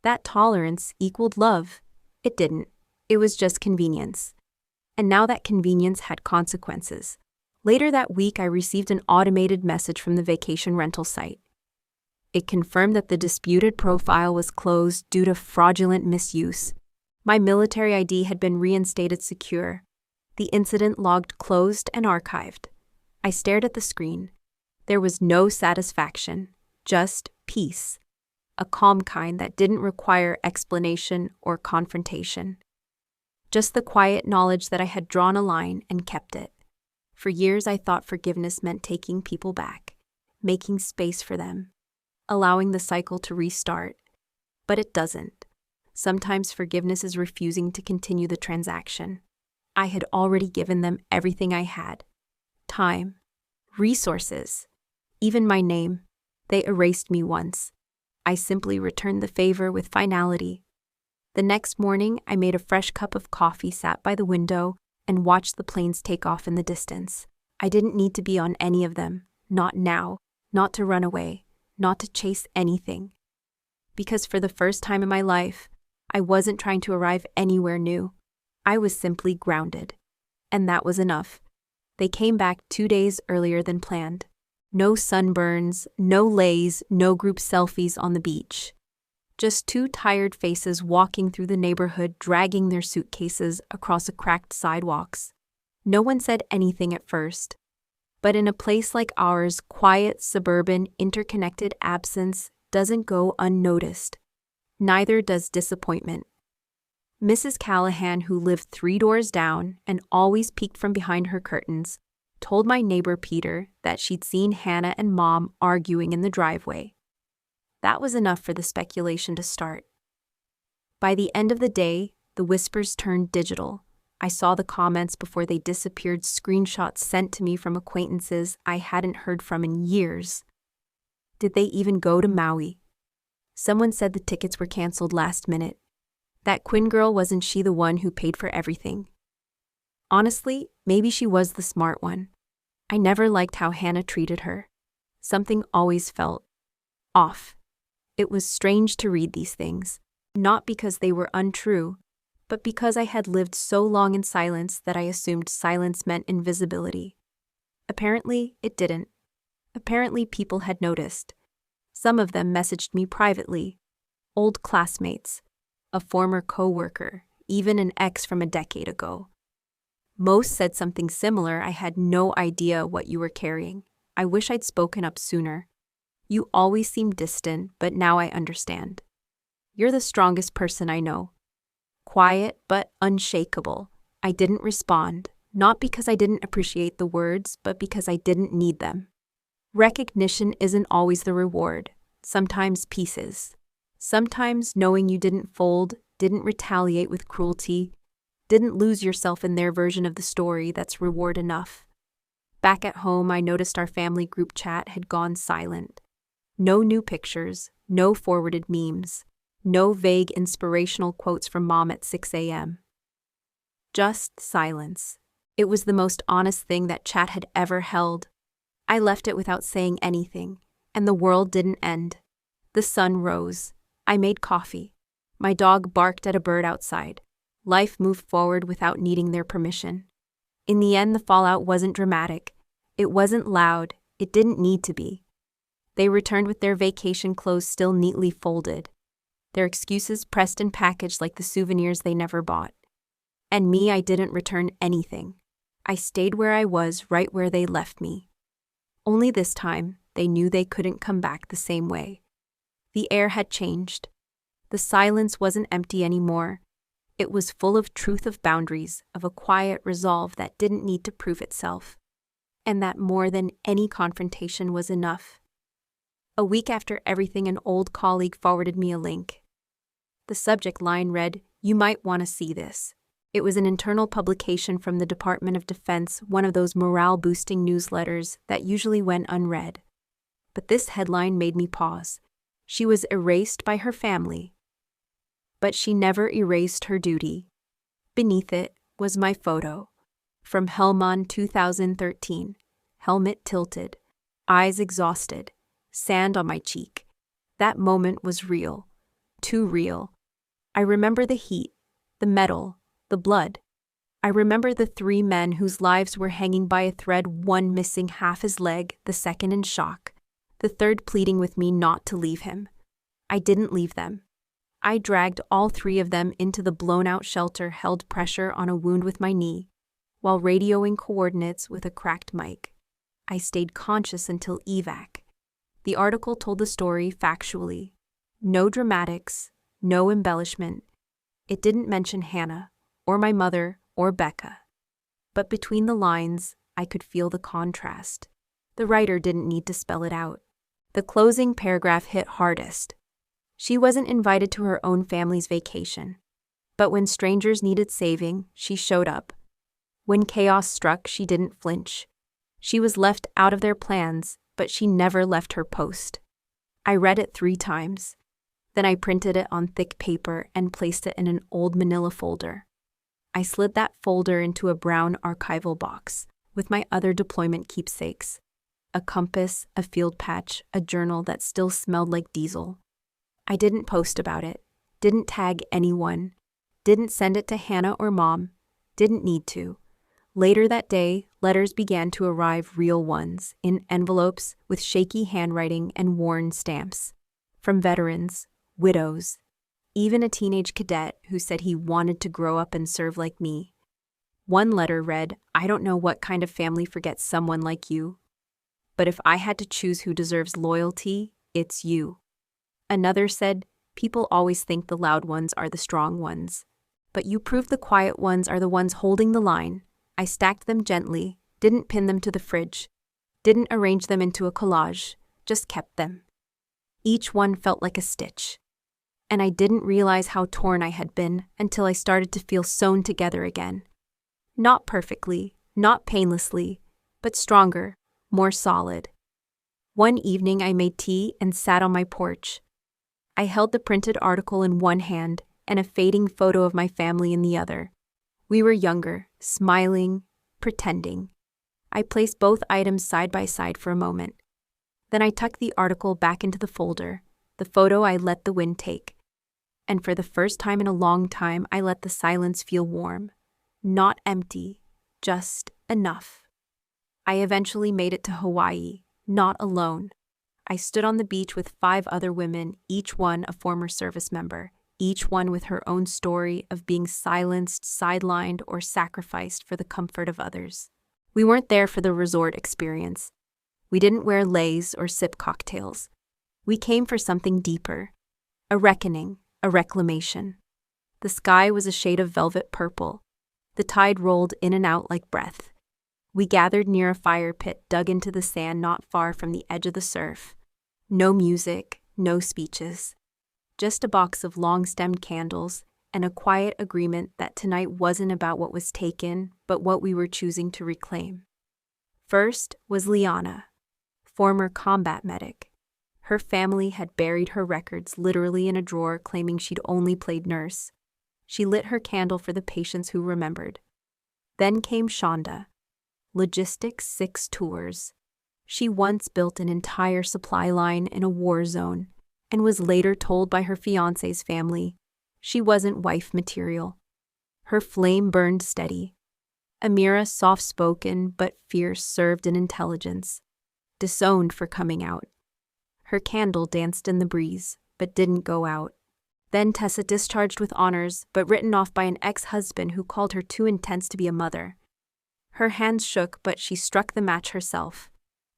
That tolerance equaled love. It didn't. It was just convenience. And now that convenience had consequences. Later that week, I received an automated message from the vacation rental site. It confirmed that the disputed profile was closed due to fraudulent misuse. My military ID had been reinstated secure. The incident logged closed and archived. I stared at the screen. There was no satisfaction, just peace. A calm kind that didn't require explanation or confrontation. Just the quiet knowledge that I had drawn a line and kept it. For years, I thought forgiveness meant taking people back, making space for them, allowing the cycle to restart. But it doesn't. Sometimes forgiveness is refusing to continue the transaction. I had already given them everything I had. Time, resources, even my name. They erased me once. I simply returned the favor with finality. The next morning, I made a fresh cup of coffee, sat by the window, and watched the planes take off in the distance. I didn't need to be on any of them, not now, not to run away, not to chase anything. Because for the first time in my life, I wasn't trying to arrive anywhere new. I was simply grounded. And that was enough. They came back 2 days earlier than planned. No sunburns, no lays, no group selfies on the beach. Just 2 tired faces walking through the neighborhood, dragging their suitcases across cracked sidewalks. No one said anything at first. But in a place like ours, quiet, suburban, interconnected absence doesn't go unnoticed. Neither does disappointment. Mrs. Callahan, who lived 3 doors down and always peeked from behind her curtains, told my neighbor Peter that she'd seen Hannah and Mom arguing in the driveway. That was enough for the speculation to start. By the end of the day, the whispers turned digital. I saw the comments before they disappeared, screenshots sent to me from acquaintances I hadn't heard from in years. Did they even go to Maui? Someone said the tickets were canceled last minute. That Quinn girl, wasn't she the one who paid for everything? Honestly, maybe she was the smart one. I never liked how Hannah treated her. Something always felt off. It was strange to read these things, not because they were untrue, but because I had lived so long in silence that I assumed silence meant invisibility. Apparently, it didn't. Apparently, people had noticed. Some of them messaged me privately. Old classmates, a former co-worker, even an ex from a decade ago. Most said something similar. I had no idea what you were carrying. I wish I'd spoken up sooner. You always seemed distant, but now I understand. You're the strongest person I know. Quiet, but unshakable. I didn't respond, not because I didn't appreciate the words, but because I didn't need them. Recognition isn't always the reward. Sometimes peace is. Sometimes knowing you didn't fold, didn't retaliate with cruelty, didn't lose yourself in their version of the story, that's reward enough. Back at home, I noticed our family group chat had gone silent. No new pictures, no forwarded memes, no vague inspirational quotes from Mom at 6 a.m. Just silence. It was the most honest thing that chat had ever held. I left it without saying anything, and the world didn't end. The sun rose. I made coffee. My dog barked at a bird outside. Life moved forward without needing their permission. In the end, the fallout wasn't dramatic. It wasn't loud. It didn't need to be. They returned with their vacation clothes still neatly folded, their excuses pressed and packaged like the souvenirs they never bought. And me, I didn't return anything. I stayed where I was, right where they left me. Only this time, they knew they couldn't come back the same way. The air had changed. The silence wasn't empty anymore. It was full of truth, of boundaries, of a quiet resolve that didn't need to prove itself. And that more than any confrontation was enough. A week after everything, an old colleague forwarded me a link. The subject line read, "You might want to see this." It was an internal publication from the Department of Defense, one of those morale-boosting newsletters that usually went unread. But this headline made me pause. She was erased by her family. But she never erased her duty. Beneath it was my photo. From Helmand 2013. Helmet tilted. Eyes exhausted. Sand on my cheek. That moment was real. Too real. I remember the heat, the metal, the blood. I remember the 3 men whose lives were hanging by a thread, one missing half his leg, the second in shock, the third pleading with me not to leave him. I didn't leave them. I dragged all 3 of them into the blown-out shelter, held pressure on a wound with my knee, while radioing coordinates with a cracked mic. I stayed conscious until evac. The article told the story factually. No dramatics, no embellishment. It didn't mention Hannah, or my mother, or Becca. But between the lines, I could feel the contrast. The writer didn't need to spell it out. The closing paragraph hit hardest. She wasn't invited to her own family's vacation. But when strangers needed saving, she showed up. When chaos struck, she didn't flinch. She was left out of their plans, but she never left her post. I read it 3 times. Then I printed it on thick paper and placed it in an old manila folder. I slid that folder into a brown archival box with my other deployment keepsakes. A compass, a field patch, a journal that still smelled like diesel. I didn't post about it, didn't tag anyone, didn't send it to Hannah or Mom, didn't need to. Later that day, letters began to arrive, real ones, in envelopes with shaky handwriting and worn stamps. From veterans, widows, even a teenage cadet who said he wanted to grow up and serve like me. One letter read, "I don't know what kind of family forgets someone like you. But if I had to choose who deserves loyalty, it's you." Another said, "People always think the loud ones are the strong ones. But you prove the quiet ones are the ones holding the line." I stacked them gently, didn't pin them to the fridge, didn't arrange them into a collage, just kept them. Each one felt like a stitch. And I didn't realize how torn I had been until I started to feel sewn together again. Not perfectly, not painlessly, but stronger, more solid. One evening I made tea and sat on my porch. I held the printed article in one hand and a fading photo of my family in the other. We were younger, smiling, pretending. I placed both items side by side for a moment. Then I tucked the article back into the folder, the photo I let the wind take. And for the first time in a long time, I let the silence feel warm. Not empty, just enough. I eventually made it to Hawaii, not alone. I stood on the beach with 5 other women, each one a former service member. Each one with her own story of being silenced, sidelined, or sacrificed for the comfort of others. We weren't there for the resort experience. We didn't wear leis or sip cocktails. We came for something deeper. A reckoning, a reclamation. The sky was a shade of velvet purple. The tide rolled in and out like breath. We gathered near a fire pit dug into the sand not far from the edge of the surf. No music, no speeches. Just a box of long-stemmed candles and a quiet agreement that tonight wasn't about what was taken, but what we were choosing to reclaim. First was Liana, former combat medic. Her family had buried her records literally in a drawer, claiming she'd only played nurse. She lit her candle for the patients who remembered. Then came Shonda, logistics 6 tours. She once built an entire supply line in a war zone, and was later told by her fiancé's family she wasn't wife material. Her flame burned steady. Amira, soft-spoken but fierce, served in intelligence, disowned for coming out. Her candle danced in the breeze, but didn't go out. Then Tessa, discharged with honors, but written off by an ex-husband who called her too intense to be a mother. Her hands shook, but she struck the match herself.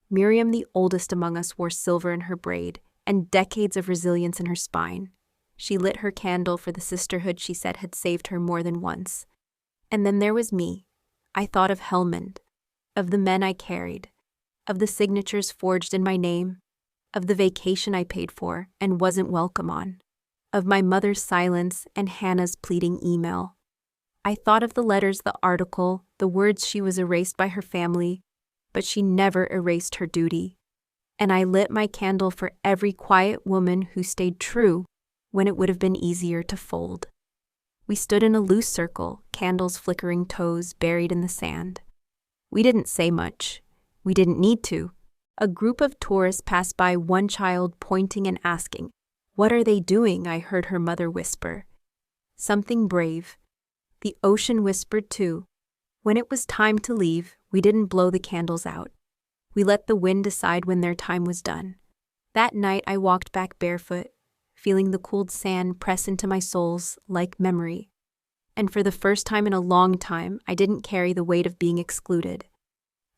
Miriam, the oldest among us, wore silver in her braid, and decades of resilience in her spine. She lit her candle for the sisterhood she said had saved her more than once. And then there was me. I thought of Helmand, of the men I carried, of the signatures forged in my name, of the vacation I paid for and wasn't welcome on, of my mother's silence and Hannah's pleading email. I thought of the letters, the article, the words she was erased by her family, but she never erased her duty. And I lit my candle for every quiet woman who stayed true when it would have been easier to fold. We stood in a loose circle, candles flickering toes buried in the sand. We didn't say much. We didn't need to. A group of tourists passed by, one child pointing and asking, "What are they doing?" I heard her mother whisper. Something brave. The ocean whispered too. When it was time to leave, we didn't blow the candles out. We let the wind decide when their time was done. That night I walked back barefoot, feeling the cooled sand press into my soles like memory. And for the first time in a long time, I didn't carry the weight of being excluded.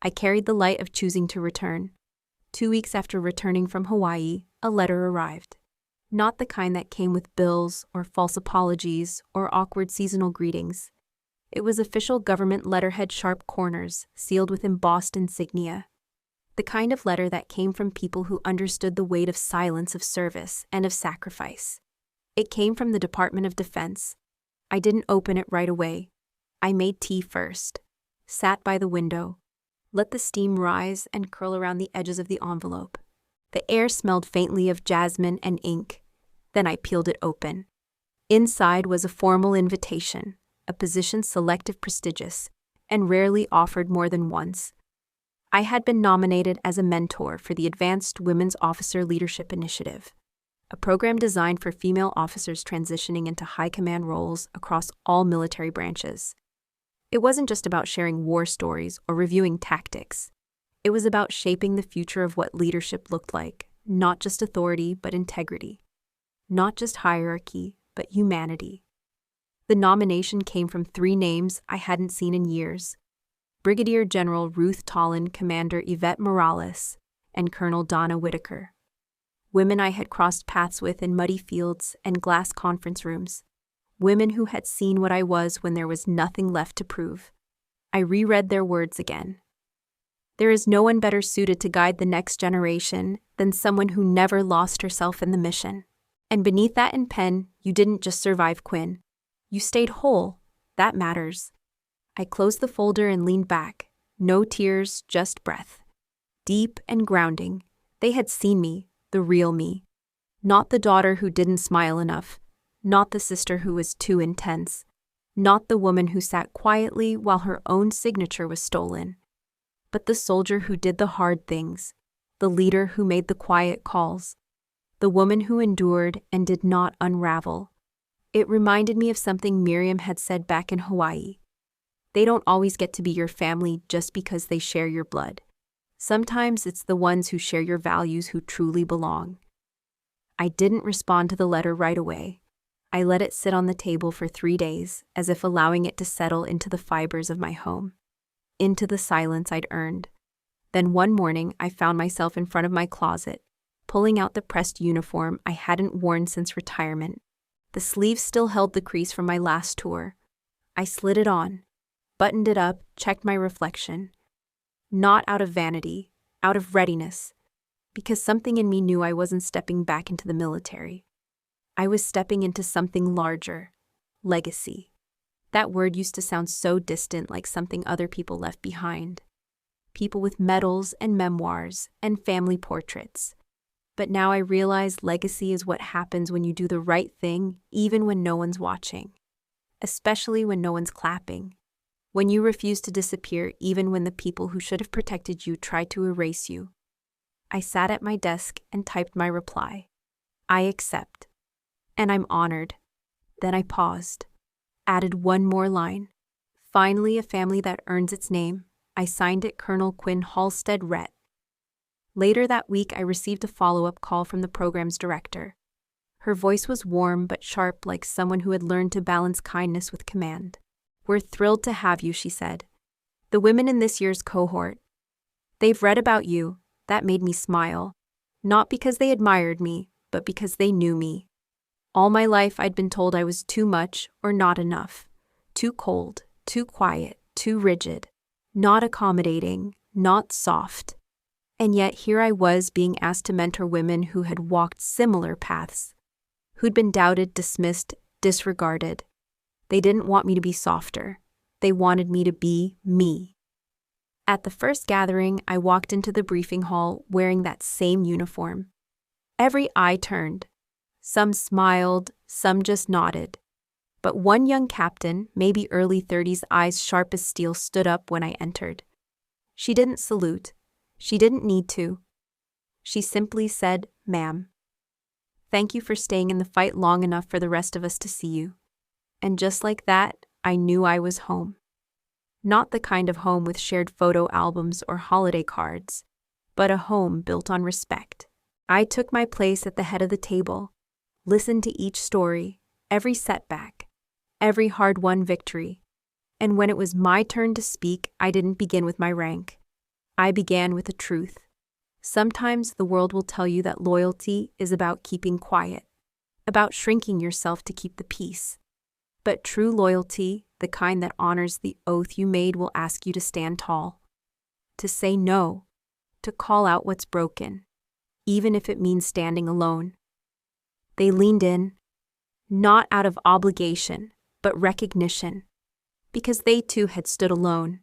I carried the light of choosing to return. 2 weeks after returning from Hawaii, a letter arrived. Not the kind that came with bills or false apologies or awkward seasonal greetings. It was official government letterhead, sharp corners, sealed with embossed insignia. The kind of letter that came from people who understood the weight of silence, of service, and of sacrifice. It came from the Department of Defense. I didn't open it right away. I made tea first, sat by the window, let the steam rise and curl around the edges of the envelope. The air smelled faintly of jasmine and ink. Then I peeled it open. Inside was a formal invitation, a position selective, prestigious, and rarely offered more than once. I had been nominated as a mentor for the Advanced Women's Officer Leadership Initiative, a program designed for female officers transitioning into high command roles across all military branches. It wasn't just about sharing war stories or reviewing tactics. It was about shaping the future of what leadership looked like, not just authority, but integrity. Not just hierarchy, but humanity. The nomination came from 3 names I hadn't seen in years: Brigadier General Ruth Tollin, Commander Yvette Morales, and Colonel Donna Whitaker. Women I had crossed paths with in muddy fields and glass conference rooms. Women who had seen what I was when there was nothing left to prove. I reread their words again. There is no one better suited to guide the next generation than someone who never lost herself in the mission. And beneath that in pen, you didn't just survive, Quinn. You stayed whole. That matters. I closed the folder and leaned back. No tears, just breath. Deep and grounding. They had seen me, the real me. Not the daughter who didn't smile enough. Not the sister who was too intense. Not the woman who sat quietly while her own signature was stolen. But the soldier who did the hard things. The leader who made the quiet calls. The woman who endured and did not unravel. It reminded me of something Miriam had said back in Hawaii. They don't always get to be your family just because they share your blood. Sometimes it's the ones who share your values who truly belong. I didn't respond to the letter right away. I let it sit on the table for 3 days, as if allowing it to settle into the fibers of my home, into the silence I'd earned. Then one morning, I found myself in front of my closet, pulling out the pressed uniform I hadn't worn since retirement. The sleeves still held the crease from my last tour. I slid it on, buttoned it up, checked my reflection. Not out of vanity, out of readiness, because something in me knew I wasn't stepping back into the military. I was stepping into something larger. Legacy. That word used to sound so distant, like something other people left behind. People with medals and memoirs and family portraits. But now I realize legacy is what happens when you do the right thing, even when no one's watching. Especially when no one's clapping. When you refuse to disappear, even when the people who should have protected you try to erase you. I sat at my desk and typed my reply. I accept. And I'm honored. Then I paused. Added one more line. Finally, a family that earns its name. I signed it Colonel Quinn Halstead, Ret. Later that week, I received a follow-up call from the program's director. Her voice was warm but sharp, like someone who had learned to balance kindness with command. "We're thrilled to have you," she said. "The women in this year's cohort. They've read about you." That made me smile. Not because they admired me, but because they knew me. All my life I'd been told I was too much or not enough, too cold, too quiet, too rigid, not accommodating, not soft. And yet here I was being asked to mentor women who had walked similar paths, who'd been doubted, dismissed, disregarded. They didn't want me to be softer. They wanted me to be me. At the first gathering, I walked into the briefing hall wearing that same uniform. Every eye turned. Some smiled, some just nodded. But one young captain, maybe early 30s, eyes sharp as steel, stood up when I entered. She didn't salute. She didn't need to. She simply said, "Ma'am. Thank you for staying in the fight long enough for the rest of us to see you." And just like that, I knew I was home. Not the kind of home with shared photo albums or holiday cards, but a home built on respect. I took my place at the head of the table, listened to each story, every setback, every hard-won victory. And when it was my turn to speak, I didn't begin with my rank. I began with the truth. Sometimes the world will tell you that loyalty is about keeping quiet, about shrinking yourself to keep the peace. But true loyalty, the kind that honors the oath you made, will ask you to stand tall, to say no, to call out what's broken, even if it means standing alone. They leaned in, not out of obligation, but recognition, because they too had stood alone.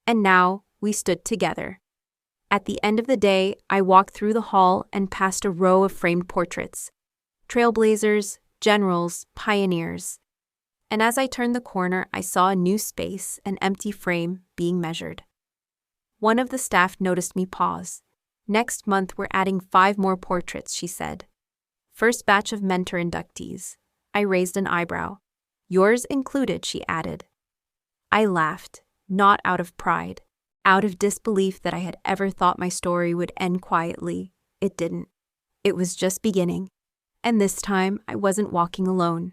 And now we stood together. At the end of the day, I walked through the hall and past a row of framed portraits, trailblazers, generals, pioneers. And as I turned the corner, I saw a new space, an empty frame, being measured. One of the staff noticed me pause. "Next month we're adding 5 more portraits," she said. "First batch of mentor inductees." I raised an eyebrow. "Yours included," she added. I laughed, not out of pride, out of disbelief that I had ever thought my story would end quietly. It didn't. It was just beginning. And this time, I wasn't walking alone.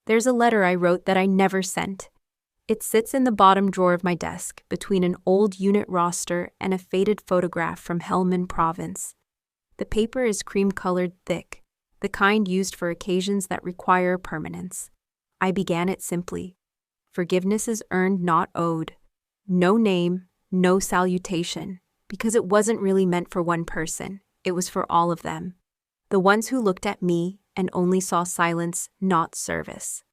There's a letter I wrote that I never sent. It sits in the bottom drawer of my desk, between an old unit roster and a faded photograph from Helmand Province. The paper is cream-colored thick, the kind used for occasions that require permanence. I began it simply. Forgiveness is earned, not owed. No name, no salutation, because it wasn't really meant for one person. It was for all of them. The ones who looked at me and only saw silence, not service.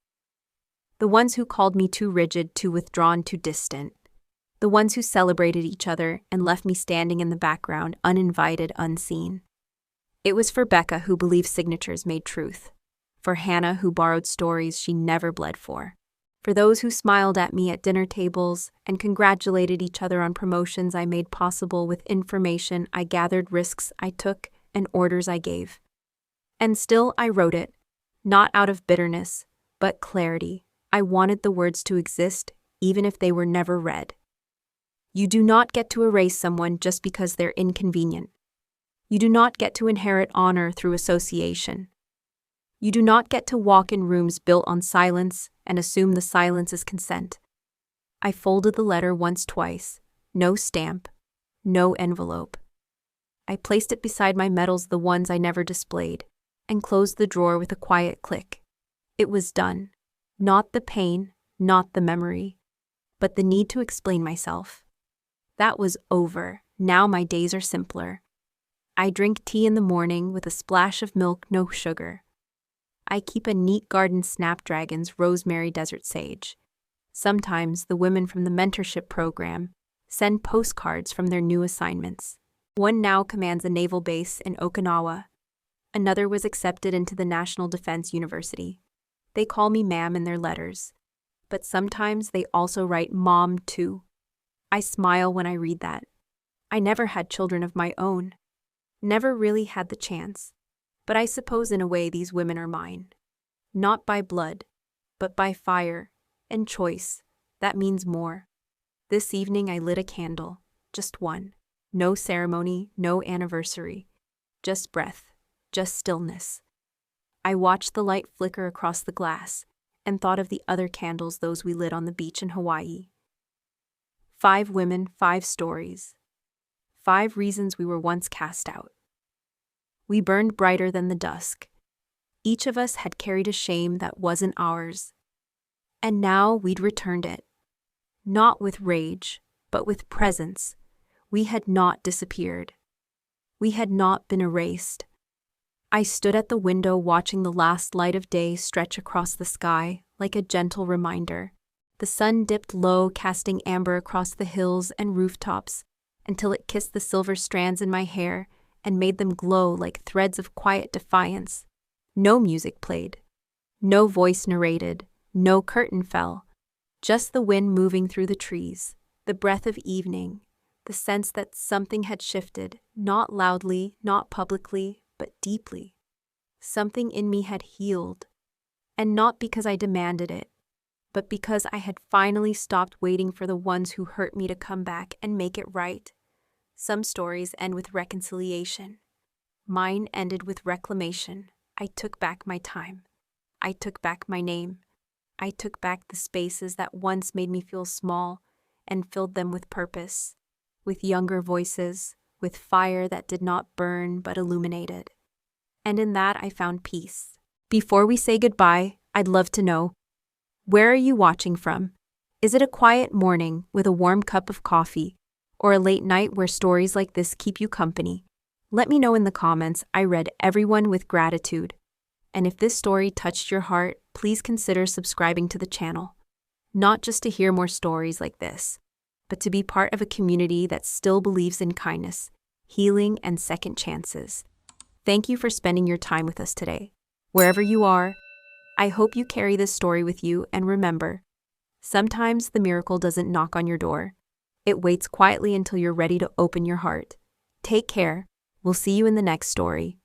The ones who called me too rigid, too withdrawn, too distant. The ones who celebrated each other and left me standing in the background, uninvited, unseen. It was for Becca, who believed signatures made truth. For Hannah, who borrowed stories she never bled for. For those who smiled at me at dinner tables and congratulated each other on promotions I made possible with information I gathered, risks I took, and orders I gave. And still I wrote it, not out of bitterness, but clarity. I wanted the words to exist, even if they were never read. You do not get to erase someone just because they're inconvenient. You do not get to inherit honor through association. You do not get to walk in rooms built on silence and assume the silence is consent. I folded the letter once, twice. No stamp, no envelope. I placed it beside my medals, the ones I never displayed, and closed the drawer with a quiet click. It was done. Not the pain, not the memory, but the need to explain myself. That was over. Now my days are simpler. I drink tea in the morning with a splash of milk, no sugar. I keep a neat garden, snapdragons, rosemary, desert sage. Sometimes the women from the mentorship program send postcards from their new assignments. One now commands a naval base in Okinawa. Another was accepted into the National Defense University. They call me ma'am in their letters, but sometimes they also write mom too. I smile when I read that. I never had children of my own. Never really had the chance. But I suppose in a way these women are mine. Not by blood, but by fire and choice. That means more. This evening I lit a candle, just one. No ceremony, no anniversary. Just breath, just stillness. I watched the light flicker across the glass and thought of the other candles, those we lit on the beach in Hawaii. 5 women, 5 stories. 5 reasons we were once cast out. We burned brighter than the dusk. Each of us had carried a shame that wasn't ours. And now we'd returned it. Not with rage, but with presence. We had not disappeared. We had not been erased. I stood at the window watching the last light of day stretch across the sky like a gentle reminder. The sun dipped low, casting amber across the hills and rooftops until it kissed the silver strands in my hair and made them glow like threads of quiet defiance. No music played. No voice narrated. No curtain fell. Just the wind moving through the trees, the breath of evening, the sense that something had shifted, not loudly, not publicly, but deeply. Something in me had healed, and not because I demanded it, but because I had finally stopped waiting for the ones who hurt me to come back and make it right. Some stories end with reconciliation. Mine ended with reclamation. I took back my time. I took back my name. I took back the spaces that once made me feel small and filled them with purpose, with younger voices, with fire that did not burn but illuminated. And in that I found peace. Before we say goodbye, I'd love to know, where are you watching from? Is it a quiet morning with a warm cup of coffee, or a late night where stories like this keep you company? Let me know in the comments. I read everyone with gratitude. And if this story touched your heart, please consider subscribing to the channel. Not just to hear more stories like this, but to be part of a community that still believes in kindness, healing, and second chances. Thank you for spending your time with us today. Wherever you are, I hope you carry this story with you, and remember, sometimes the miracle doesn't knock on your door. It waits quietly until you're ready to open your heart. Take care. We'll see you in the next story.